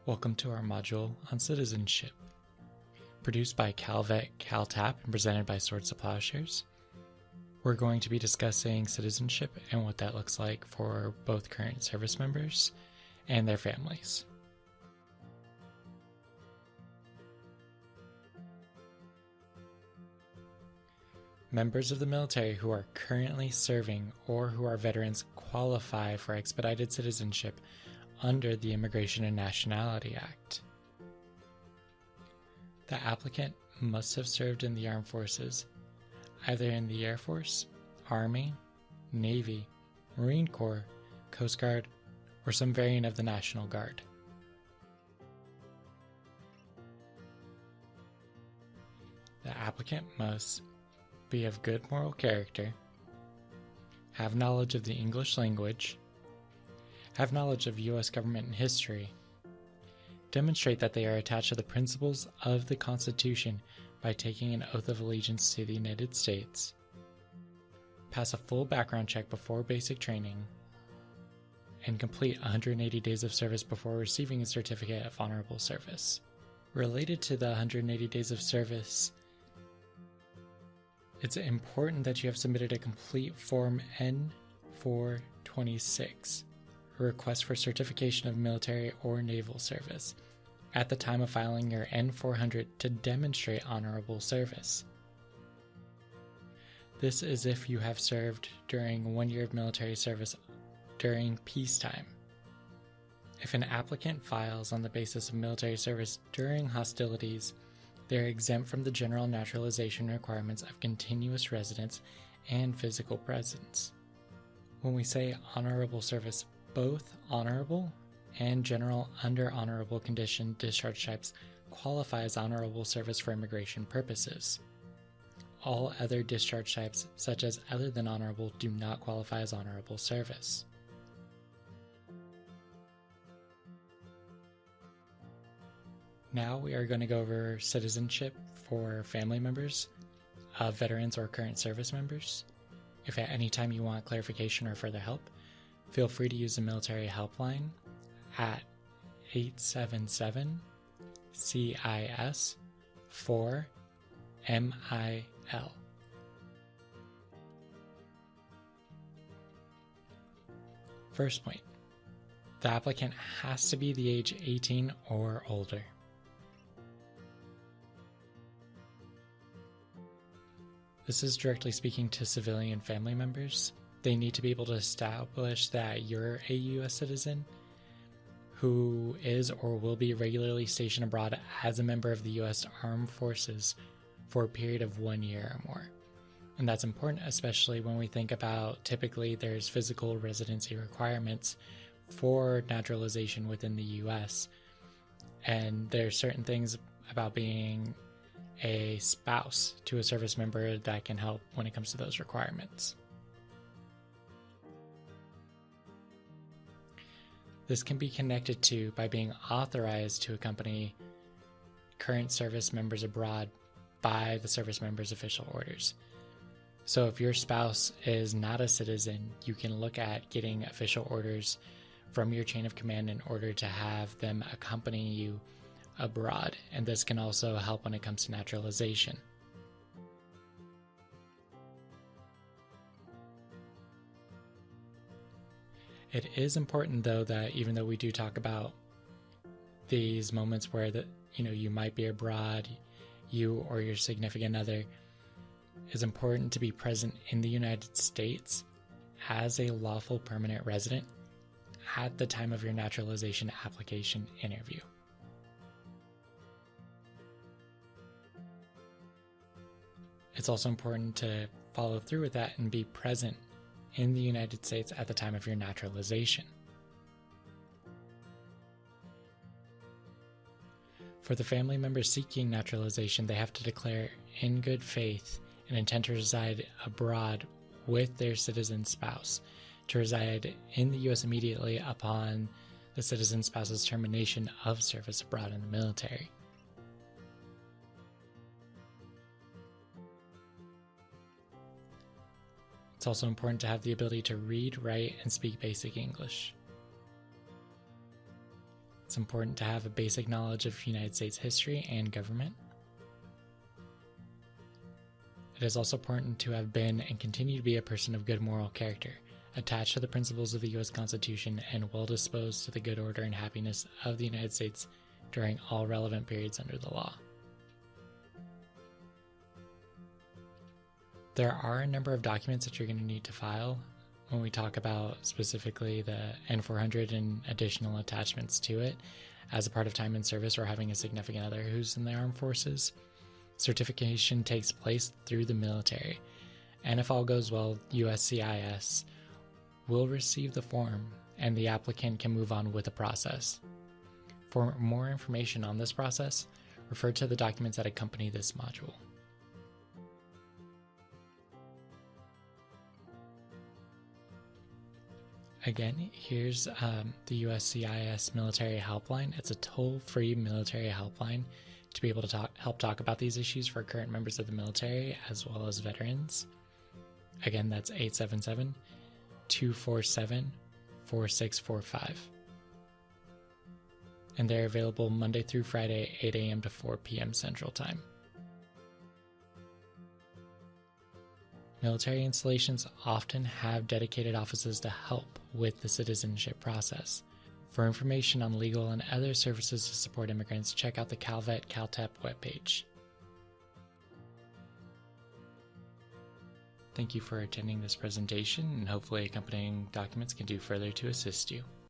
Welcome to our module on citizenship. Produced by CalTAP and presented by Swords to Plowshares. We're going to be discussing citizenship and what that looks like for both current service members and their families. Members of the military who are currently serving or who are veterans qualify for expedited citizenship under the Immigration and Nationality Act. The applicant must have served in the armed forces, either in the Air Force, Army, Navy, Marine Corps, Coast Guard, or some variant of the National Guard. The applicant must be of good moral character, have knowledge of the English language, have knowledge of U.S. government and history, demonstrate that they are attached to the principles of the Constitution by taking an oath of allegiance to the United States, pass a full background check before basic training, and complete 180 days of service before receiving a certificate of honorable service. Related to the 180 days of service, it's important that you have submitted a complete Form N-426, a request for certification of military or naval service, at the time of filing your N-400 to demonstrate honorable service. This is if you have served during 1 year of military service during peacetime. If an applicant files on the basis of military service during hostilities, they are exempt from the general naturalization requirements of continuous residence and physical presence. When we say honorable service, both honorable and general under honorable condition discharge types qualify as honorable service for immigration purposes. All other discharge types, such as other than honorable, do not qualify as honorable service. Now we are going to go over citizenship for family members of veterans or current service members. If at any time you want clarification or further help, feel free to use the military helpline at 877-CIS-4-MIL. First point, the applicant has to be the age 18 or older. This is directly speaking to civilian family members. They need to be able to establish that you're a U.S. citizen who is or will be regularly stationed abroad as a member of the U.S. Armed Forces for a period of 1 year or more. And that's important, especially when we think about typically there's physical residency requirements for naturalization within the U.S. And there's certain things about being a spouse to a service member that can help when it comes to those requirements. This can be connected to by being authorized to accompany current service members abroad by the service member's official orders. So if your spouse is not a citizen, you can look at getting official orders from your chain of command in order to have them accompany you abroad, and this can also help when it comes to naturalization. It is important, though, that even though we do talk about these moments where you might be abroad, you or your significant other, is important to be present in the United States as a lawful permanent resident at the time of your naturalization application interview. It's also important to follow through with that and be present in the United States at the time of your naturalization. For the family members seeking naturalization, they have to declare in good faith an intent to reside abroad with their citizen spouse, to reside in the U.S. immediately upon the citizen spouse's termination of service abroad in the military. It's also important to have the ability to read, write, and speak basic English. It's important to have a basic knowledge of United States history and government. It is also important to have been and continue to be a person of good moral character, attached to the principles of the U.S. Constitution, and well disposed to the good order and happiness of the United States during all relevant periods under the law. There are a number of documents that you're going to need to file when we talk about specifically the N-400 and additional attachments to it as a part of time in service or having a significant other who's in the armed forces. Certification takes place through the military, and if all goes well, USCIS will receive the form and the applicant can move on with the process. For more information on this process, refer to the documents that accompany this module. Again, here's the USCIS military helpline. It's a toll-free military helpline to be able to help talk about these issues for current members of the military as well as veterans. Again, that's 877-247-4645. And they're available Monday through Friday, 8 a.m. to 4 p.m. Central Time. Military installations often have dedicated offices to help with the citizenship process. For information on legal and other services to support immigrants, check out the CalTAP webpage. Thank you for attending this presentation, and hopefully accompanying documents can do further to assist you.